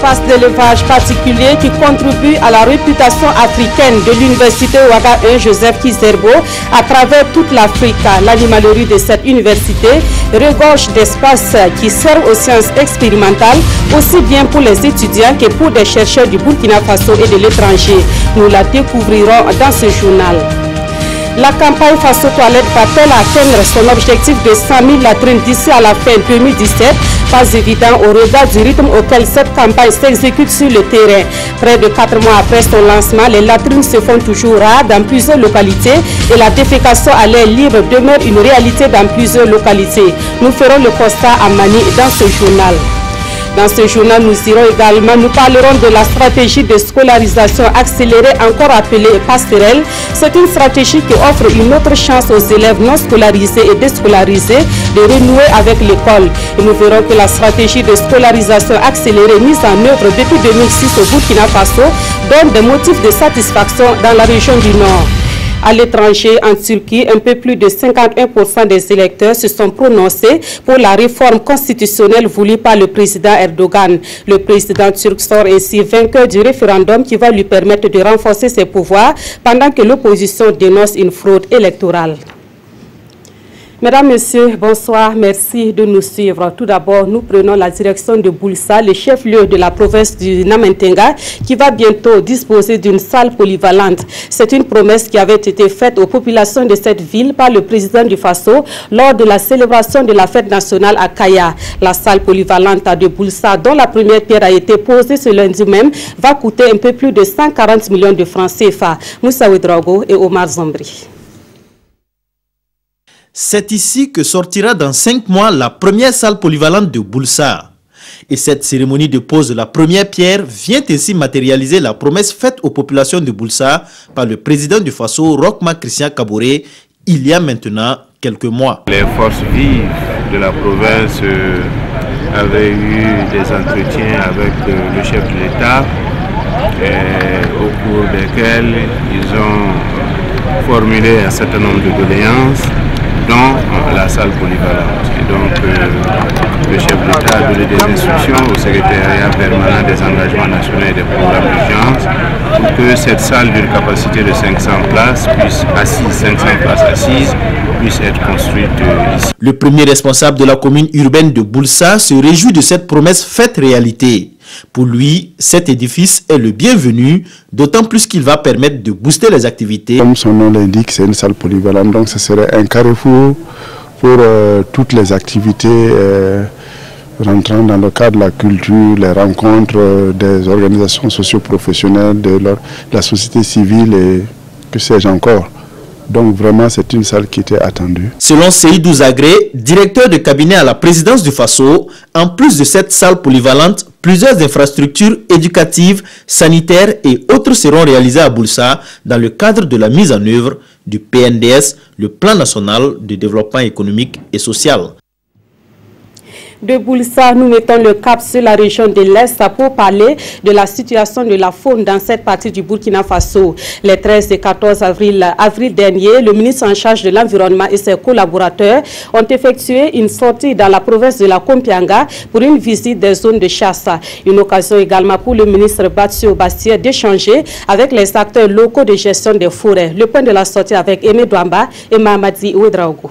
espace d'élevage particulier qui contribue à la réputation africaine de l'université Ouaga 1 Joseph Kizerbo à travers toute l'Afrique. L'animalerie de cette université regorge d'espaces qui servent aux sciences expérimentales, aussi bien pour les étudiants que pour des chercheurs du Burkina Faso et de l'étranger. Nous la découvrirons dans ce journal. La campagne Faso Toilette va-t-elle atteindre son objectif de 100 000 latrines d'ici à la fin 2017? Pas évident au regard du rythme auquel cette campagne s'exécute sur le terrain. Près de 4 mois après son lancement, les latrines se font toujours rares dans plusieurs localités et la défécation à l'air libre demeure une réalité dans plusieurs localités. Nous ferons le constat à Mani dans ce journal. Dans ce journal, nous parlerons de la stratégie de scolarisation accélérée, encore appelée passerelle. C'est une stratégie qui offre une autre chance aux élèves non scolarisés et déscolarisés de renouer avec l'école. Et nous verrons que la stratégie de scolarisation accélérée mise en œuvre depuis 2006 au Burkina Faso donne des motifs de satisfaction dans la région du Nord. À l'étranger, en Turquie, un peu plus de 51% des électeurs se sont prononcés pour la réforme constitutionnelle voulue par le président Erdogan. Le président turc sort ainsi vainqueur du référendum qui va lui permettre de renforcer ses pouvoirs pendant que l'opposition dénonce une fraude électorale. Mesdames, Messieurs, bonsoir. Merci de nous suivre. Tout d'abord, nous prenons la direction de Boulssa, le chef-lieu de la province du Namentenga, qui va bientôt disposer d'une salle polyvalente. C'est une promesse qui avait été faite aux populations de cette ville par le président du Faso lors de la célébration de la fête nationale à Kaya. La salle polyvalente de Boulssa, dont la première pierre a été posée ce lundi même, va coûter un peu plus de 140 millions de francs CFA. Moussa Ouedraogo et Omar Zombri. C'est ici que sortira dans 5 mois la première salle polyvalente de Boulssa. Et cette cérémonie de pose de la première pierre vient ainsi matérialiser la promesse faite aux populations de Boulssa par le président du Faso, Roch-Marc Christian Kaboré, il y a maintenant quelques mois. Les forces vives de la province avaient eu des entretiens avec le chef de l'État, au cours desquels ils ont formulé un certain nombre de doléances dans la salle polyvalente. Et donc, le chef de l'État a donné des instructions au secrétariat permanent des engagements nationaux et des programmes d'urgence pour que cette salle d'une capacité de 500 places assises puisse être construite ici. Le premier responsable de la commune urbaine de Boulssa se réjouit de cette promesse faite réalité. Pour lui, cet édifice est le bienvenu, d'autant plus qu'il va permettre de booster les activités. Comme son nom l'indique, c'est une salle polyvalente, donc ce serait un carrefour pour toutes les activités rentrant dans le cadre de la culture, les rencontres des organisations socio-professionnelles, de la société civile et que sais-je encore. Donc vraiment, c'est une salle qui était attendue. Selon Seydou Zagré, directeur de cabinet à la présidence du Faso, en plus de cette salle polyvalente, plusieurs infrastructures éducatives, sanitaires et autres seront réalisées à Boulssa dans le cadre de la mise en œuvre du PNDS, le Plan national de développement économique et social. De Boulssa, nous mettons le cap sur la région de l'Est pour parler de la situation de la faune dans cette partie du Burkina Faso. Les 13 et 14 avril dernier, le ministre en charge de l'environnement et ses collaborateurs ont effectué une sortie dans la province de la Kompianga pour une visite des zones de chasse. Une occasion également pour le ministre Batsio Bastien d'échanger avec les acteurs locaux de gestion des forêts. Le point de la sortie avec Aimé Douamba et Mahamadi Ouedraogo.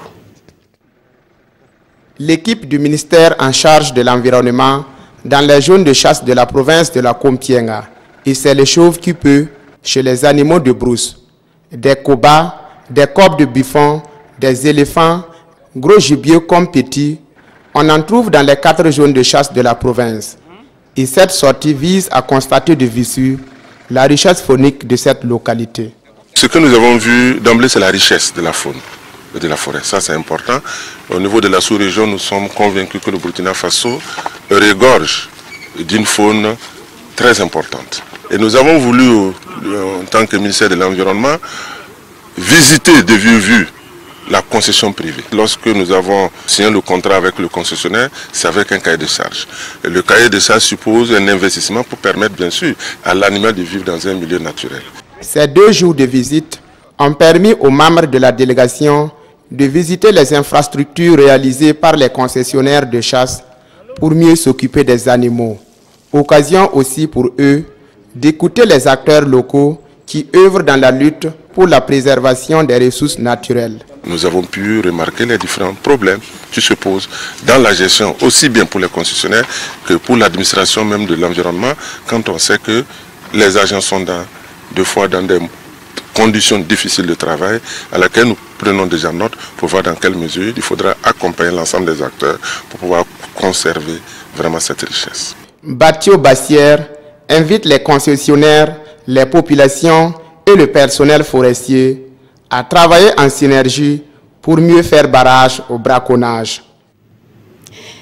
L'équipe du ministère en charge de l'environnement dans les zones de chasse de la province de la Kompienga. Et c'est les chauves qui peut chez les animaux de brousse, des kobas, des corbes de buffon, des éléphants, gros gibier comme petits. On en trouve dans les 4 zones de chasse de la province. Et cette sortie vise à constater de visu la richesse faunique de cette localité. Ce que nous avons vu d'emblée, c'est la richesse de la faune et de la forêt. Ça, c'est important. Au niveau de la sous-région, nous sommes convaincus que le Burkina Faso regorge d'une faune très importante. Et nous avons voulu, en tant que ministère de l'Environnement, visiter de vive la concession privée. Lorsque nous avons signé le contrat avec le concessionnaire, c'est avec un cahier de charge. Et le cahier de charge suppose un investissement pour permettre, bien sûr, à l'animal de vivre dans un milieu naturel. Ces 2 jours de visite ont permis aux membres de la délégation de visiter les infrastructures réalisées par les concessionnaires de chasse pour mieux s'occuper des animaux. Occasion aussi pour eux d'écouter les acteurs locaux qui œuvrent dans la lutte pour la préservation des ressources naturelles. Nous avons pu remarquer les différents problèmes qui se posent dans la gestion, aussi bien pour les concessionnaires que pour l'administration même de l'environnement, quand on sait que les agents sont deux fois dans des conditions difficiles de travail à laquelle nous prenons déjà note pour voir dans quelle mesure il faudra accompagner l'ensemble des acteurs pour pouvoir conserver vraiment cette richesse. Bathio Bassière invite les concessionnaires, les populations et le personnel forestier à travailler en synergie pour mieux faire barrage au braconnage.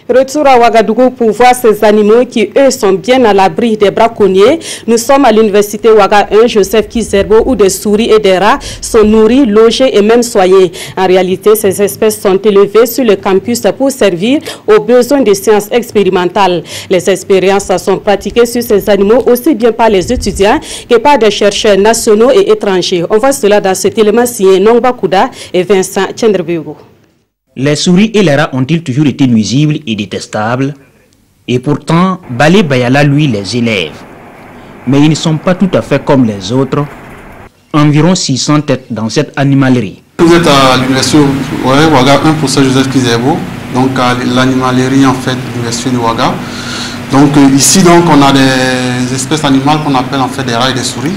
Retour à Ouagadougou pour voir ces animaux qui, eux, sont bien à l'abri des braconniers. Nous sommes à l'université Ouaga 1, Joseph Kizerbo, où des souris et des rats sont nourris, logés et même soignés. En réalité, ces espèces sont élevées sur le campus pour servir aux besoins des sciences expérimentales. Les expériences sont pratiquées sur ces animaux aussi bien par les étudiants que par des chercheurs nationaux et étrangers. On voit cela dans cet élément signé Nongba Kouda et Vincent Tchendrebego. Les souris et les rats ont-ils toujours été nuisibles et détestables? Et pourtant, Balé Bayala, lui, les élève. Mais ils ne sont pas tout à fait comme les autres. Environ 600 têtes dans cette animalerie. Vous êtes à l'université Ouaga 1 pour Joseph Kizerbo, donc à l'animalerie en fait de l'université de Ouaga. Donc ici donc on a des espèces animales qu'on appelle en fait des rats et des souris.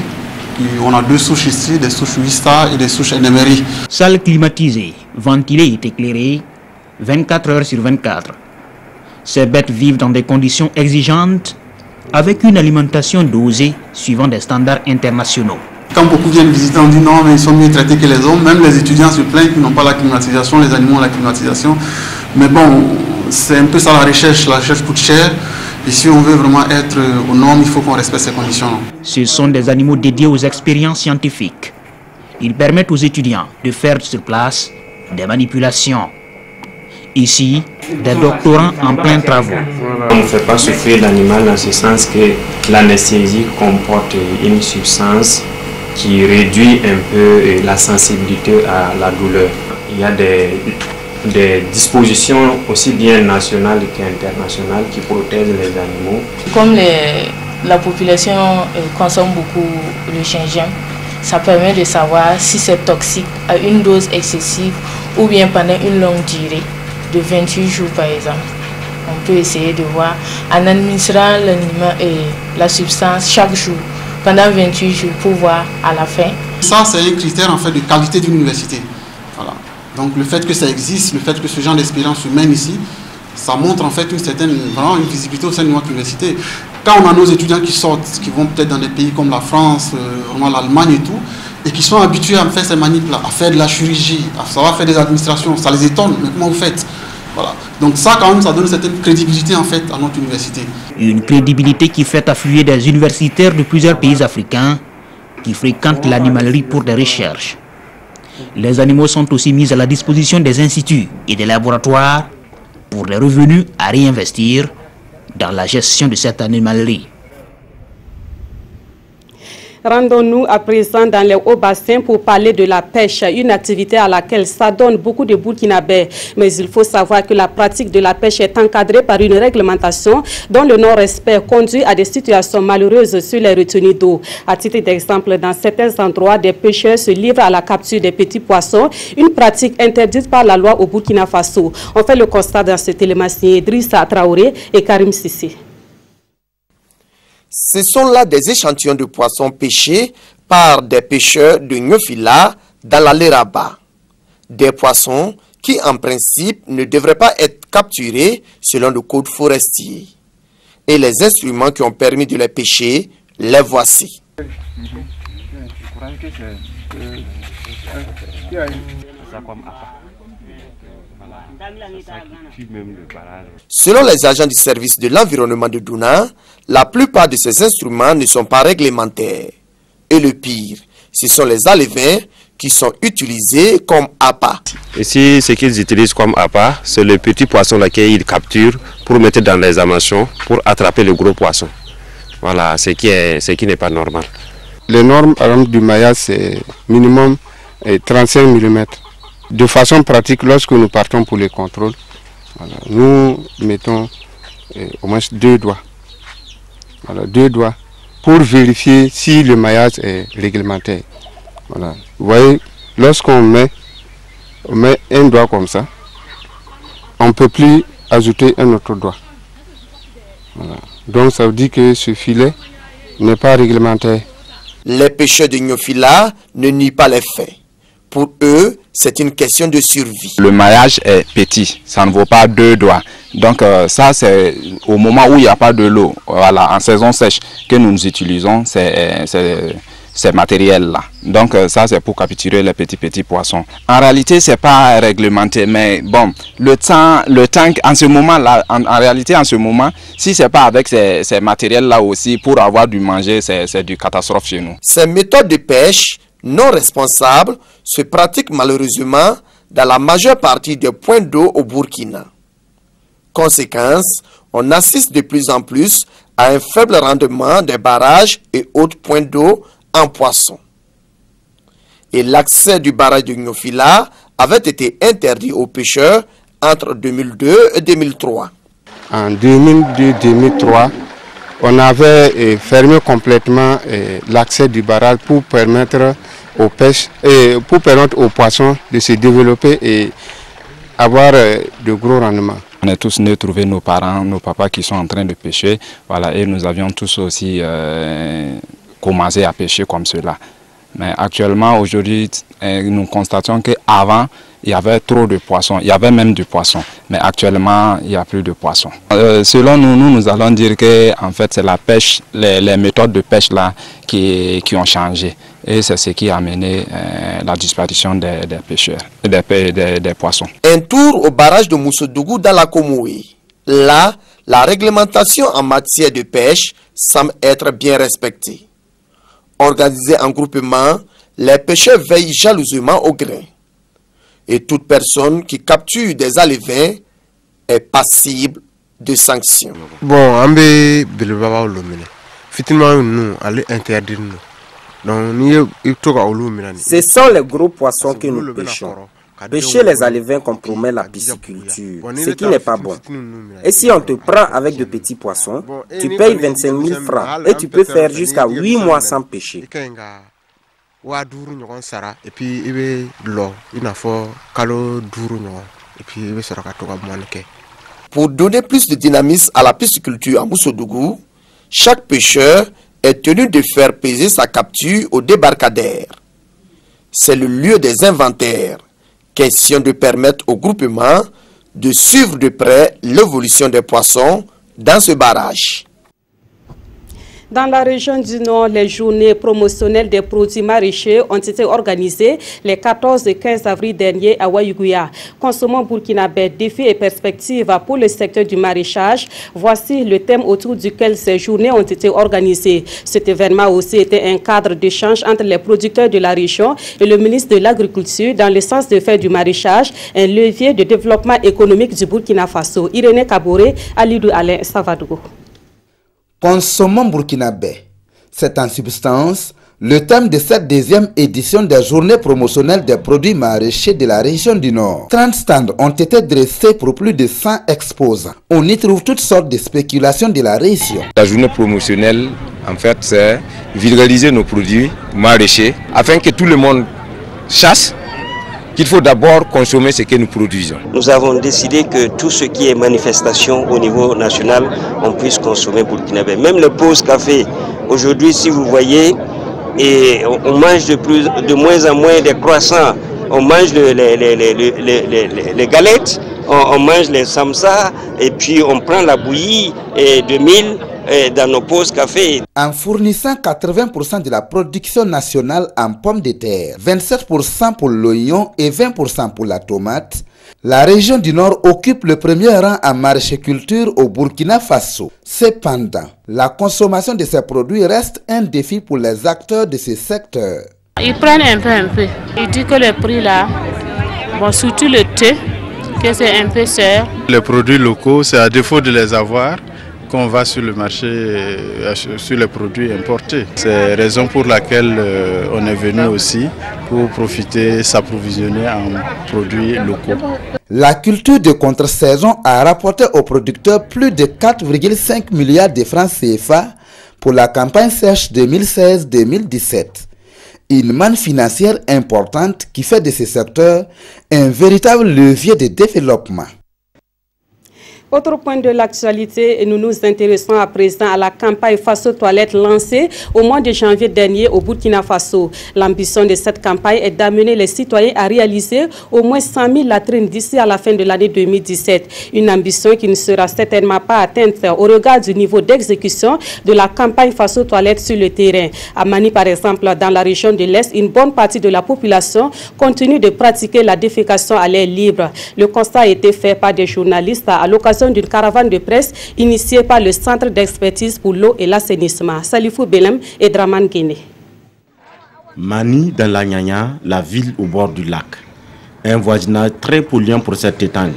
On a deux souches ici, des souches Wista et des souches Enemeri. Salle climatisée, ventilée et éclairée, 24 heures sur 24. Ces bêtes vivent dans des conditions exigeantes, avec une alimentation dosée suivant des standards internationaux. Quand beaucoup viennent visiter, on dit non, mais ils sont mieux traités que les hommes. Même les étudiants se plaignent qu'ils n'ont pas la climatisation, les animaux ont la climatisation. Mais bon, c'est un peu ça la recherche coûte cher. Et si on veut vraiment être aux normes, il faut qu'on respecte ces conditions. Ce sont des animaux dédiés aux expériences scientifiques. Ils permettent aux étudiants de faire sur place des manipulations. Ici, des doctorants en plein travaux. On ne fait pas souffrir l'animal dans ce sens que l'anesthésie comporte une substance qui réduit un peu la sensibilité à la douleur. Il y a des dispositions aussi bien nationales qu'internationales qui protègent les animaux. Comme la population consomme beaucoup le gingembre, ça permet de savoir si c'est toxique à une dose excessive ou bien pendant une longue durée, de 28 jours par exemple. On peut essayer de voir en administrant la substance chaque jour pendant 28 jours pour voir à la fin. Ça c'est un critère en fait de qualité d'une université. Voilà. Donc le fait que ça existe, le fait que ce genre d'expérience humaine ici, ça montre en fait vraiment une visibilité au sein de notre université. Quand on a nos étudiants qui sortent, qui vont peut-être dans des pays comme la France, l'Allemagne et tout, et qui sont habitués à faire ces manips-là, à faire de la chirurgie, à savoir faire des administrations, ça les étonne, mais comment vous faites? Voilà. Donc ça quand même, ça donne une certaine crédibilité en fait à notre université. Une crédibilité qui fait affluer des universitaires de plusieurs pays africains qui fréquentent l'animalerie pour des recherches. Les animaux sont aussi mis à la disposition des instituts et des laboratoires pour les revenus à réinvestir dans la gestion de cette animalerie. Rendons-nous à présent dans les hauts bassins pour parler de la pêche, une activité à laquelle s'adonnent beaucoup de Burkinabés. Mais il faut savoir que la pratique de la pêche est encadrée par une réglementation dont le non-respect conduit à des situations malheureuses sur les retenues d'eau. À titre d'exemple, dans certains endroits, des pêcheurs se livrent à la capture des petits poissons, une pratique interdite par la loi au Burkina Faso. On fait le constat dans cet élément signé Idrissa Traoré et Karim Sissi. Ce sont là des échantillons de poissons pêchés par des pêcheurs de Nyofila dans la Leraba. Des poissons qui, en principe, ne devraient pas être capturés selon le code forestier. Et les instruments qui ont permis de les pêcher, les voici. Selon les agents du service de l'environnement de Douna, la plupart de ces instruments ne sont pas réglementaires. Et le pire, ce sont les alevins qui sont utilisés comme appât. Ici, ce qu'ils utilisent comme appât, c'est le petit poisson là qu'ils capturent pour mettre dans les amations pour attraper le gros poisson. Voilà, ce qui n'est pas normal. Les normes du maillage, c'est minimum 35 mm. De façon pratique, lorsque nous partons pour les contrôles, voilà, nous mettons au moins 2 doigts. Voilà, 2 doigts pour vérifier si le maillage est réglementaire. Voilà. Vous voyez, lorsqu'on met un doigt comme ça, on ne peut plus ajouter un autre doigt. Voilà. Donc ça veut dire que ce filet n'est pas réglementaire. Les pêcheurs de Nyofila ne nient pas les faits. Pour eux, c'est une question de survie. Le maillage est petit, ça ne vaut pas 2 doigts. Donc ça, c'est au moment où il n'y a pas de l'eau, voilà, en saison sèche, que nous utilisons ces matériels-là. Donc ça, c'est pour capturer les petits poissons. En réalité, c'est pas réglementé, mais bon, le tank, en ce moment-là, en réalité, en ce moment, si c'est pas avec ces matériels-là aussi, pour avoir du manger, c'est du catastrophe chez nous. Ces méthodes de pêche non responsables se pratiquent malheureusement dans la majeure partie des points d'eau au Burkina. Conséquence, on assiste de plus en plus à un faible rendement des barrages et autres points d'eau en poissons. Et l'accès du barrage de Nyofila avait été interdit aux pêcheurs entre 2002 et 2003. En 2002-2003, on avait fermé complètement l'accès du barrage pour permettre aux pêches et pour permettre aux poissons de se développer et avoir de gros rendements. On est tous venus trouver nos parents, nos papas qui sont en train de pêcher, voilà, et nous avions tous aussi commencé à pêcher comme cela. Mais actuellement, aujourd'hui, nous constatons qu'avant, il y avait trop de poissons, il y avait même du poisson, mais actuellement, il n'y a plus de poissons. Selon nous allons dire que en fait, c'est la pêche, les méthodes de pêche là qui ont changé. Et c'est ce qui a amené la disparition des pêcheurs, des poissons. Un tour au barrage de Moussodougou dans la Komoué. Là, la réglementation en matière de pêche semble être bien respectée. Organisés en groupement, les pêcheurs veillent jalousement au grain. Et toute personne qui capture des alevins est passible de sanctions. Bon, nous allons interdire nous. Ce sont les gros poissons que nous pêchons. Pêcher les alevins compromet la pisciculture, ce qui n'est pas bon. Et si on te prend avec de petits poissons, tu payes 25 000 francs et tu peux faire jusqu'à 8 mois sans pêcher. Pour donner plus de dynamisme à la pisciculture à Moussodougou, chaque pêcheur est tenu de faire peser sa capture au débarcadère. C'est le lieu des inventaires. Question de permettre au groupement de suivre de près l'évolution des poissons dans ce barrage. Dans la région du Nord, les journées promotionnelles des produits maraîchers ont été organisées les 14 et 15 avril dernier à Ouaïgouya. Consommons burkinabé, défis et perspectives pour le secteur du maraîchage. Voici le thème autour duquel ces journées ont été organisées. Cet événement a aussi été un cadre d'échange entre les producteurs de la région et le ministre de l'Agriculture dans le sens de faire du maraîchage un levier de développement économique du Burkina Faso. Irénée Kaboré, Alidou Alain Savadougou. Consommons burkinabé. C'est en substance le thème de cette deuxième édition des journées promotionnelles des produits maraîchers de la région du Nord. 30 stands ont été dressés pour plus de 100 exposants. On y trouve toutes sortes de spéculations de la région. La journée promotionnelle, en fait, c'est vulgariser nos produits maraîchers afin que tout le monde chasse qu'il faut d'abord consommer ce que nous produisons. Nous avons décidé que tout ce qui est manifestation au niveau national, on puisse consommer burkinabé. Même le pause café, aujourd'hui, si vous voyez, et on mange de moins en moins des croissants, on mange les galettes, on mange les samsa, et puis on prend la bouillie de mil dans nos pauses café. En fournissant 80% de la production nationale en pommes de terre, 27% pour l'oignon et 20% pour la tomate, la région du Nord occupe le premier rang en maraîchiculture au Burkina Faso. Cependant, la consommation de ces produits reste un défi pour les acteurs de ce secteur. Ils prennent un peu. Ils disent que le prix là, bon, surtout le thé, que c'est un peu cher. Les produits locaux, c'est à défaut de les avoir qu'on va sur le marché sur les produits importés. C'est la raison pour laquelle on est venu aussi pour profiter, s'approvisionner en produits locaux. La culture de contre-saison a rapporté aux producteurs plus de 4,5 milliards de francs CFA, pour la campagne sèche 2016-2017. Une manne financière importante qui fait de ce secteur un véritable levier de développement. Autre point de l'actualité, nous nous intéressons à présent à la campagne Faso Toilette lancée au mois de janvier dernier au Burkina Faso. L'ambition de cette campagne est d'amener les citoyens à réaliser au moins 100 000 latrines d'ici à la fin de l'année 2017. Une ambition qui ne sera certainement pas atteinte au regard du niveau d'exécution de la campagne Faso Toilette sur le terrain. À Mani, par exemple, dans la région de l'Est, une bonne partie de la population continue de pratiquer la défécation à l'air libre. Le constat a été fait par des journalistes à l'occasion d'une caravane de presse initiée par le Centre d'expertise pour l'eau et l'assainissement. Salifou Belem et Draman Guéné. Mani dans la Nyanya, la ville au bord du lac. Un voisinage très polluant pour cette étang.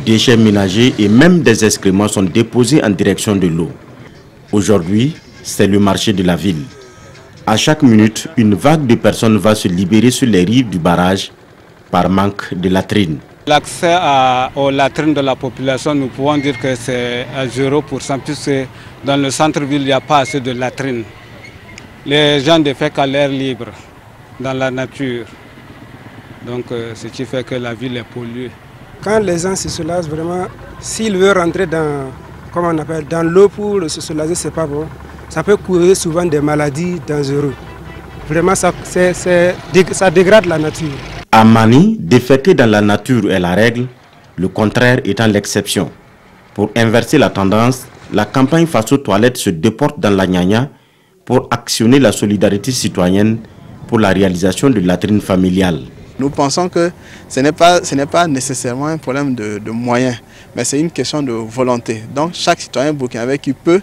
Déchets ménagers et même des excréments sont déposés en direction de l'eau. Aujourd'hui, c'est le marché de la ville. À chaque minute, une vague de personnes va se libérer sur les rives du barrage par manque de latrines. L'accès aux latrines de la population, nous pouvons dire que c'est à 0%, puisque dans le centre-ville, il n'y a pas assez de latrines. Les gens défèquent à l'air libre, dans la nature. Donc, ce qui fait que la ville est polluée. Quand les gens se soulagent, vraiment, s'ils veulent rentrer dans l'eau pour se soulager, c'est pas bon. Ça peut courir souvent des maladies dangereuses. Vraiment, ça dégrade la nature. À Mani, déféquer dans la nature est la règle, le contraire étant l'exception. Pour inverser la tendance, la campagne Faso Toilette se déporte dans la Nyanya pour actionner la solidarité citoyenne pour la réalisation de latrines familiales. Nous pensons que ce n'est pas nécessairement un problème de moyens, mais c'est une question de volonté. Donc chaque citoyen burkinabé qui peut,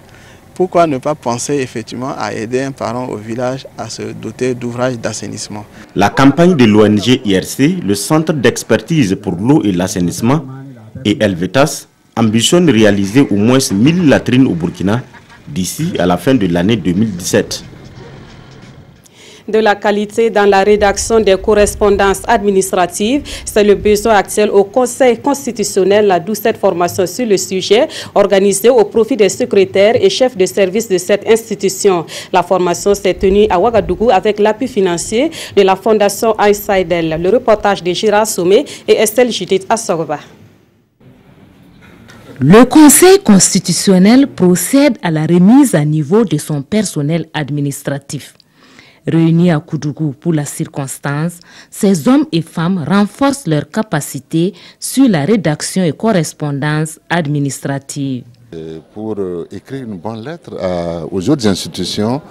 pourquoi ne pas penser effectivement à aider un parent au village à se doter d'ouvrages d'assainissement. La campagne de l'ONG IRC, le Centre d'expertise pour l'eau et l'assainissement, et Helvetas ambitionne réaliser au moins 1000 latrines au Burkina d'ici à la fin de l'année 2017. De la qualité dans la rédaction des correspondances administratives, c'est le besoin actuel au Conseil constitutionnel, d'où cette formation sur le sujet organisée au profit des secrétaires et chefs de service de cette institution. La formation s'est tenue à Ouagadougou avec l'appui financier de la Fondation Aïsaïdel. Le reportage de Gérard Sommet et Estelle Judith Assorba. Le Conseil constitutionnel procède à la remise à niveau de son personnel administratif. Réunis à Koudougou pour la circonstance, ces hommes et femmes renforcent leurs capacités sur la rédaction et correspondance administrative. Pour écrire une bonne lettre aux autres institutions,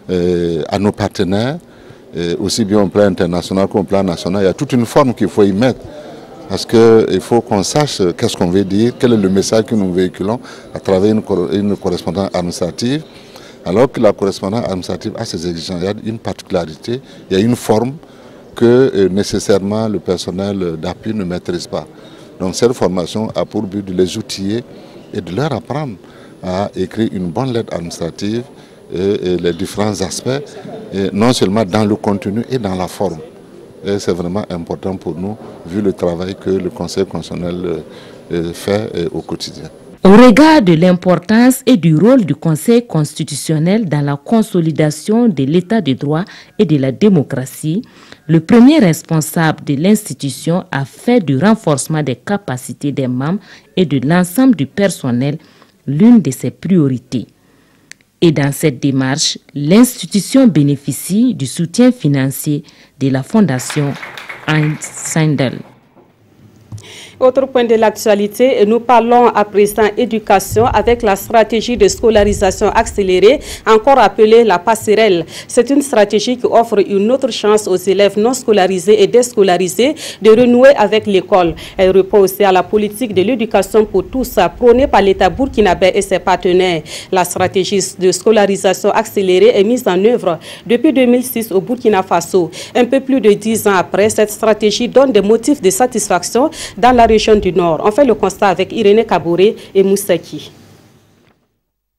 à nos partenaires, aussi bien au plan international qu'au plan national, il y a toute une forme qu'il faut y mettre. Parce qu'il faut qu'on sache qu'est-ce qu'on veut dire, quel est le message que nous véhiculons à travers une correspondance administrative. Alors que la correspondance administrative a ses exigences, il y a une particularité, il y a une forme que nécessairement le personnel d'appui ne maîtrise pas. Donc cette formation a pour but de les outiller et de leur apprendre à écrire une bonne lettre administrative et les différents aspects, et non seulement dans le contenu et dans la forme. Et c'est vraiment important pour nous, vu le travail que le Conseil constitutionnel fait au quotidien. Au regard de l'importance et du rôle du Conseil constitutionnel dans la consolidation de l'état de droit et de la démocratie, le premier responsable de l'institution a fait du renforcement des capacités des membres et de l'ensemble du personnel l'une de ses priorités. Et dans cette démarche, l'institution bénéficie du soutien financier de la Fondation Aïsaïdel. Autre point de l'actualité, nous parlons à présent éducation avec la stratégie de scolarisation accélérée, encore appelée la passerelle. C'est une stratégie qui offre une autre chance aux élèves non scolarisés et déscolarisés de renouer avec l'école. Elle répond aussi à la politique de l'éducation pour tous, prônée par l'État burkinabé et ses partenaires. La stratégie de scolarisation accélérée est mise en œuvre depuis 2006 au Burkina Faso. Un peu plus de 10 ans après, cette stratégie donne des motifs de satisfaction dans la région du Nord. On fait le constat avec Irénée Kabouré et Moussaki.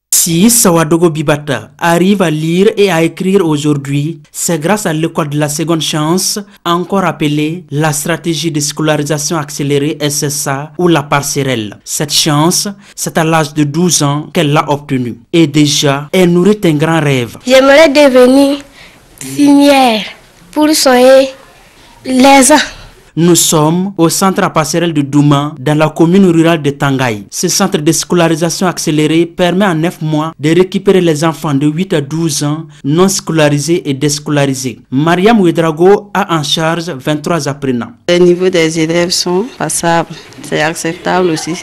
Si Sawadogo Bibata arrive à lire et à écrire aujourd'hui, c'est grâce à l'école de la seconde chance, encore appelée la stratégie de scolarisation accélérée SSA ou la passerelle. Cette chance, c'est à l'âge de 12 ans qu'elle l'a obtenue. Et déjà, elle nourrit un grand rêve. J'aimerais devenir infirmière pour soigner les gens. Nous sommes au centre à passerelle de Douma, dans la commune rurale de Tangaï. Ce centre de scolarisation accélérée permet en 9 mois de récupérer les enfants de 8 à 12 ans non scolarisés et déscolarisés. Mariam Ouedrago a en charge 23 apprenants. Les niveaux des élèves sont passables, c'est acceptable aussi.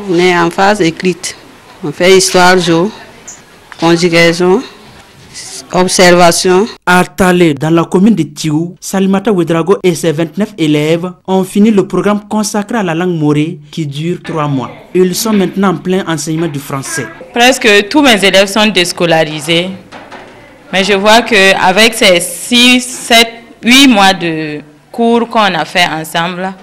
On est en phase écrite. On fait histoire, géo, conjugaison, observation. À Talé, dans la commune de Tiou, Salimata Ouedrago et ses 29 élèves ont fini le programme consacré à la langue morée qui dure 3 mois. Ils sont maintenant en plein enseignement du français. Presque tous mes élèves sont déscolarisés. Mais je vois qu'avec ces 6, 7, 8 mois de cours qu'on a fait ensemble,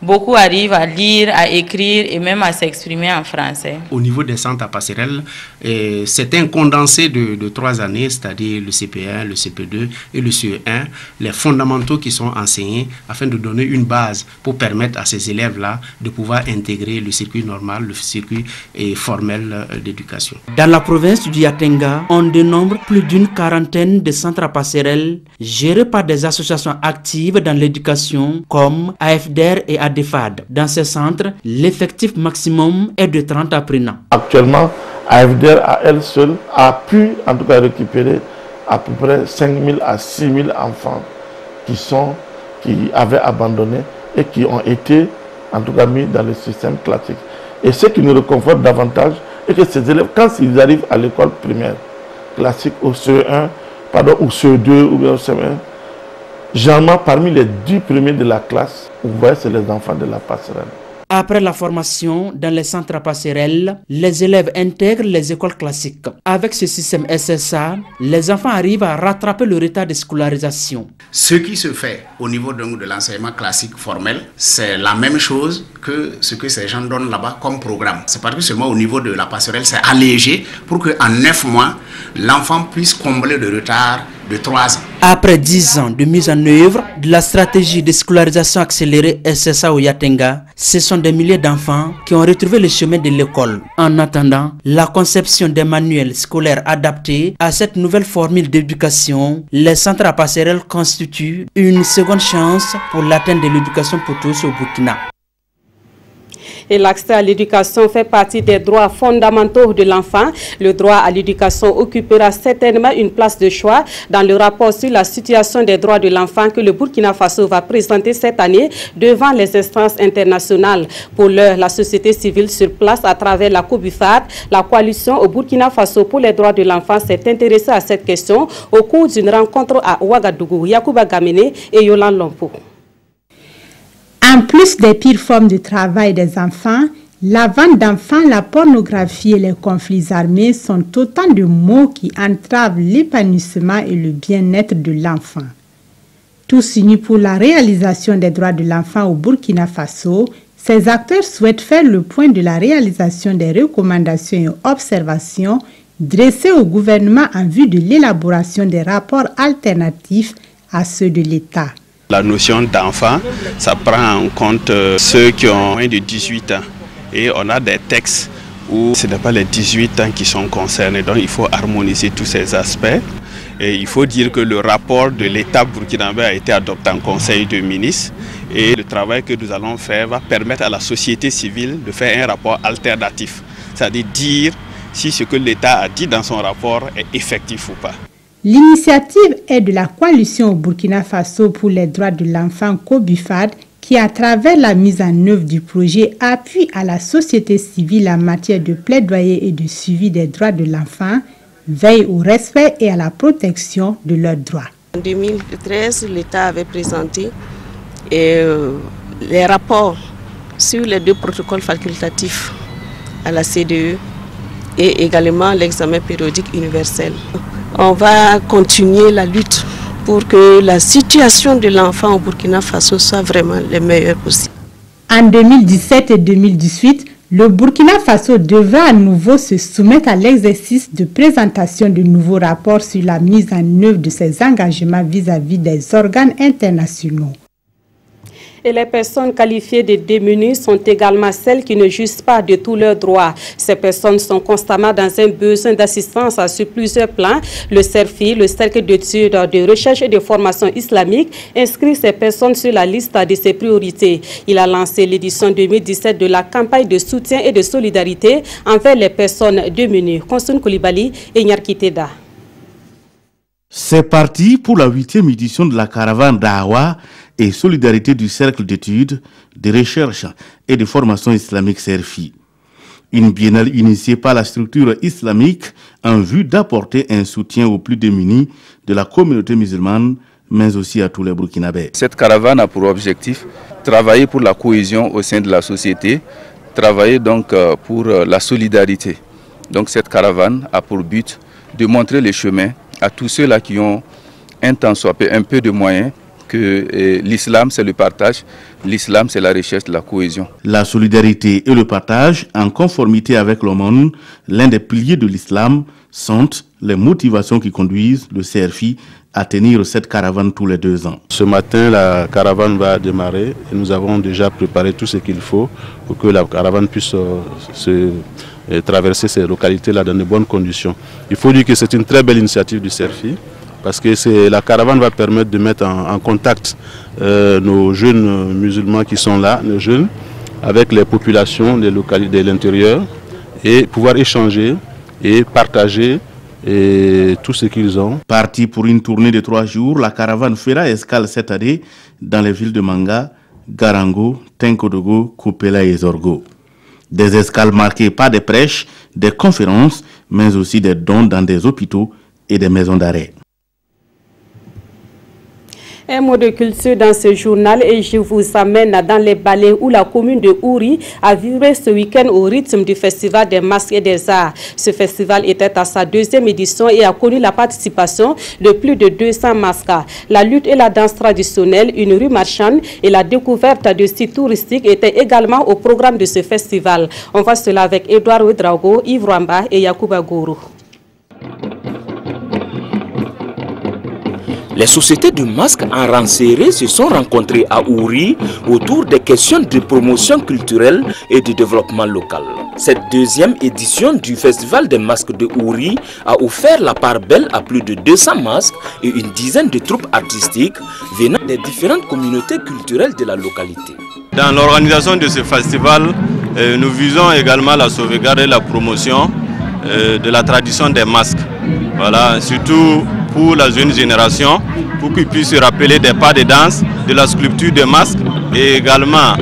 beaucoup arrivent à lire, à écrire et même à s'exprimer en français. Au niveau des centres à passerelle, c'est un condensé de 3 années, c'est-à-dire le CP1, le CP2 et le CE1, les fondamentaux qui sont enseignés afin de donner une base pour permettre à ces élèves-là de pouvoir intégrer le circuit normal, le circuit formel d'éducation. Dans la province du Yatenga, on dénombre plus d'une quarantaine de centres à passerelle gérés par des associations actives dans l'éducation comme AFDR et ADEFAD. Dans ces centres, l'effectif maximum est de 30 apprenants. Actuellement, AFDR à elle seule a pu en tout cas récupérer à peu près 5 000 à 6 000 enfants qui avaient abandonné et qui ont été en tout cas mis dans le système classique. Et ce qui nous réconforte davantage est que ces élèves, quand ils arrivent à l'école primaire classique au CE1, ou CE2 ou bien au CE1, généralement parmi les 10 premiers de la classe, vous voyez, c'est les enfants de la passerelle. Après la formation dans les centres à passerelle, les élèves intègrent les écoles classiques. Avec ce système SSA, les enfants arrivent à rattraper le retard de scolarisation. Ce qui se fait au niveau de l'enseignement classique formel, c'est la même chose que ce que ces gens donnent là-bas comme programme. C'est parce que seulement au niveau de la passerelle, c'est allégé pour qu'en 9 mois, l'enfant puisse combler le retard de 3 ans. Après 10 ans de mise en œuvre de la stratégie de scolarisation accélérée SSA au Yatenga, ce sont des milliers d'enfants qui ont retrouvé le chemin de l'école. En attendant la conception des manuels scolaires adaptés à cette nouvelle formule d'éducation, les centres à passerelle constituent une seconde chance pour l'atteinte de l'éducation pour tous au Burkina. Et l'accès à l'éducation fait partie des droits fondamentaux de l'enfant. Le droit à l'éducation occupera certainement une place de choix dans le rapport sur la situation des droits de l'enfant que le Burkina Faso va présenter cette année devant les instances internationales. Pour l'heure, la société civile sur place à travers la COBUFAD, la coalition au Burkina Faso pour les droits de l'enfant, s'est intéressée à cette question au cours d'une rencontre à Ouagadougou. Yacouba Gamene et Yolande Lompo. En plus des pires formes de travail des enfants, la vente d'enfants, la pornographie et les conflits armés sont autant de maux qui entravent l'épanouissement et le bien-être de l'enfant. Tous unis pour la réalisation des droits de l'enfant au Burkina Faso, ces acteurs souhaitent faire le point de la réalisation des recommandations et observations dressées au gouvernement en vue de l'élaboration des rapports alternatifs à ceux de l'État. La notion d'enfant, ça prend en compte ceux qui ont moins de 18 ans. Et on a des textes où ce n'est pas les 18 ans qui sont concernés. Donc il faut harmoniser tous ces aspects. Et il faut dire que le rapport de l'État burkinabé a été adopté en Conseil de ministres. Et le travail que nous allons faire va permettre à la société civile de faire un rapport alternatif. C'est-à-dire dire si ce que l'État a dit dans son rapport est effectif ou pas. L'initiative est de la coalition au Burkina Faso pour les droits de l'enfant COBUFAD qui, à travers la mise en œuvre du projet, appuie à la société civile en matière de plaidoyer et de suivi des droits de l'enfant, veille au respect et à la protection de leurs droits. En 2013, l'État avait présenté les rapports sur les 2 protocoles facultatifs à la CDE et également l'examen périodique universel. On va continuer la lutte pour que la situation de l'enfant au Burkina Faso soit vraiment la meilleure possible. En 2017 et 2018, Le Burkina Faso devra à nouveau se soumettre à l'exercice de présentation de nouveaux rapports sur la mise en œuvre de ses engagements vis-à-vis des organes internationaux. Et les personnes qualifiées de démunies sont également celles qui ne jouissent pas de tous leurs droits. Ces personnes sont constamment dans un besoin d'assistance sur plusieurs plans. Le CERFI, le Cercle d'études de recherche et de formation islamique, inscrit ces personnes sur la liste de ses priorités. Il a lancé l'édition 2017 de la campagne de soutien et de solidarité envers les personnes démunies. Konsun Koulibaly et Nyarkiteda. C'est parti pour la 8e édition de la caravane d'Awa et solidarité du Cercle d'études, de recherche et de formation islamique CERFI. Une biennale initiée par la structure islamique en vue d'apporter un soutien aux plus démunis de la communauté musulmane, mais aussi à tous les Burkinabés. Cette caravane a pour objectif de travailler pour la cohésion au sein de la société, travailler donc pour la solidarité. Donc cette caravane a pour but de montrer les chemins à tous ceux-là qui ont un temps soit peu, un peu de moyens, que l'islam c'est le partage, l'islam c'est la recherche de la cohésion. La solidarité et le partage, en conformité avec le monde, l'un des piliers de l'islam, sont les motivations qui conduisent le CERFI à tenir cette caravane tous les 2 ans. Ce matin, la caravane va démarrer et nous avons déjà préparé tout ce qu'il faut pour que la caravane puisse traverser ces localités-là dans de bonnes conditions. Il faut dire que c'est une très belle initiative du CERFI, parce que la caravane va permettre de mettre en contact nos jeunes musulmans qui sont là, nos jeunes, avec les populations des localités de l'intérieur et pouvoir échanger et partager tout ce qu'ils ont. Parti pour une tournée de 3 jours, la caravane fera escale cette année dans les villes de Manga, Garango, Tenkodogo, Koupela et Zorgo. Des escales marquées par des prêches, des conférences, mais aussi des dons dans des hôpitaux et des maisons d'arrêt. Un mot de culture dans ce journal et je vous amène dans les Balais où la commune de Ouri a vibré ce week-end au rythme du Festival des masques et des arts. Ce festival était à sa 2e édition et a connu la participation de plus de 200 masques. La lutte et la danse traditionnelle, une rue marchande et la découverte de sites touristiques étaient également au programme de ce festival. On voit cela avec Edouard Ouedraogo, Yves Rwamba et Yacouba Gourou. Les sociétés de masques en rang serré se sont rencontrées à Ouri autour des questions de promotion culturelle et de développement local. Cette 2e édition du Festival des masques de Ouri a offert la part belle à plus de 200 masques et une dizaine de troupes artistiques venant des différentes communautés culturelles de la localité. Dans l'organisation de ce festival, nous visons également la sauvegarde et la promotion de la tradition des masques. Voilà, surtout pour la jeune génération, pour qu'ils puissent se rappeler des pas de danse, de la sculpture de masques et également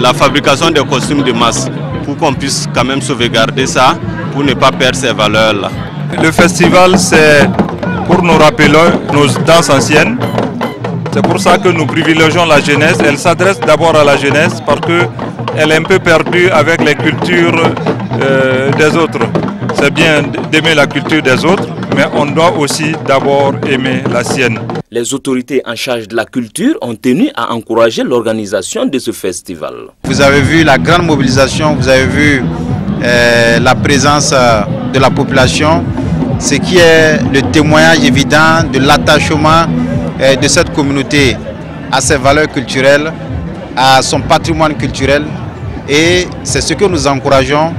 la fabrication des costumes de masques, pour qu'on puisse quand même sauvegarder ça, pour ne pas perdre ces valeurs-là. Le festival, c'est pour nous rappeler nos danses anciennes. C'est pour ça que nous privilégions la jeunesse. Elle s'adresse d'abord à la jeunesse parce qu'elle est un peu perdue avec les cultures des autres. C'est bien d'aimer la culture des autres, mais on doit aussi d'abord aimer la sienne. Les autorités en charge de la culture ont tenu à encourager l'organisation de ce festival. Vous avez vu la grande mobilisation, vous avez vu la présence de la population, ce qui est le témoignage évident de l'attachement de cette communauté à ses valeurs culturelles, à son patrimoine culturel. Et c'est ce que nous encourageons.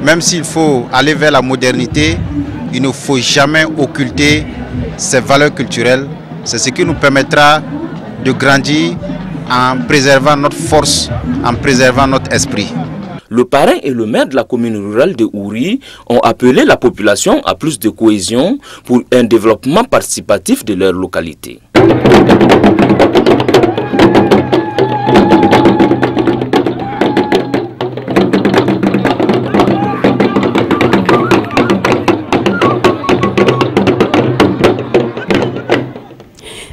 Même s'il faut aller vers la modernité, il ne faut jamais occulter ces valeurs culturelles. C'est ce qui nous permettra de grandir en préservant notre force, en préservant notre esprit. Le parrain et le maire de la commune rurale de Ouri ont appelé la population à plus de cohésion pour un développement participatif de leur localité.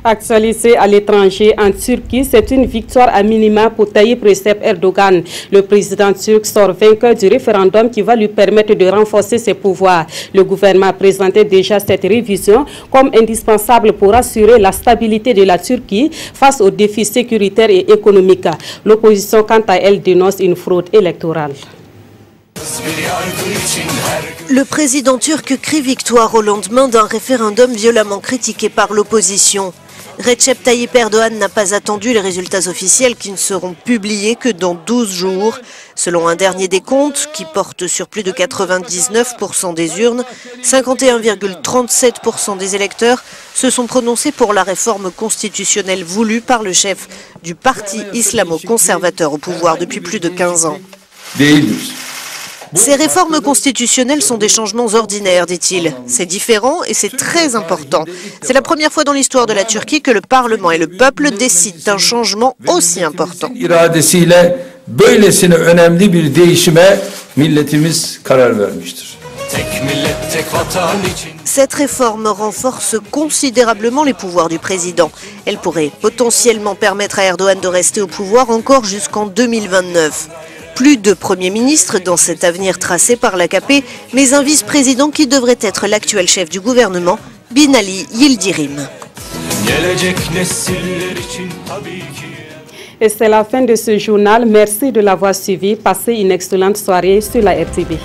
Actualisé à l'étranger, en Turquie, c'est une victoire à minima pour Tayyip Recep Erdogan. Le président turc sort vainqueur du référendum qui va lui permettre de renforcer ses pouvoirs. Le gouvernement présentait déjà cette révision comme indispensable pour assurer la stabilité de la Turquie face aux défis sécuritaires et économiques. L'opposition, quant à elle, dénonce une fraude électorale. Le président turc crie victoire au lendemain d'un référendum violemment critiqué par l'opposition. Recep Tayyip Erdogan n'a pas attendu les résultats officiels qui ne seront publiés que dans 12 jours. Selon un dernier décompte qui porte sur plus de 99% des urnes, 51,37% des électeurs se sont prononcés pour la réforme constitutionnelle voulue par le chef du parti islamo-conservateur au pouvoir depuis plus de 15 ans. Ces réformes constitutionnelles sont des changements ordinaires, dit-il. C'est différent et c'est très important. C'est la première fois dans l'histoire de la Turquie que le Parlement et le peuple décident d'un changement aussi important. Cette réforme renforce considérablement les pouvoirs du président. Elle pourrait potentiellement permettre à Erdogan de rester au pouvoir encore jusqu'en 2029. Plus de Premier ministre dans cet avenir tracé par l'AKP, mais un vice-président qui devrait être l'actuel chef du gouvernement, Binali Yildirim. Et c'est la fin de ce journal. Merci de l'avoir suivi. Passez une excellente soirée sur la RTV.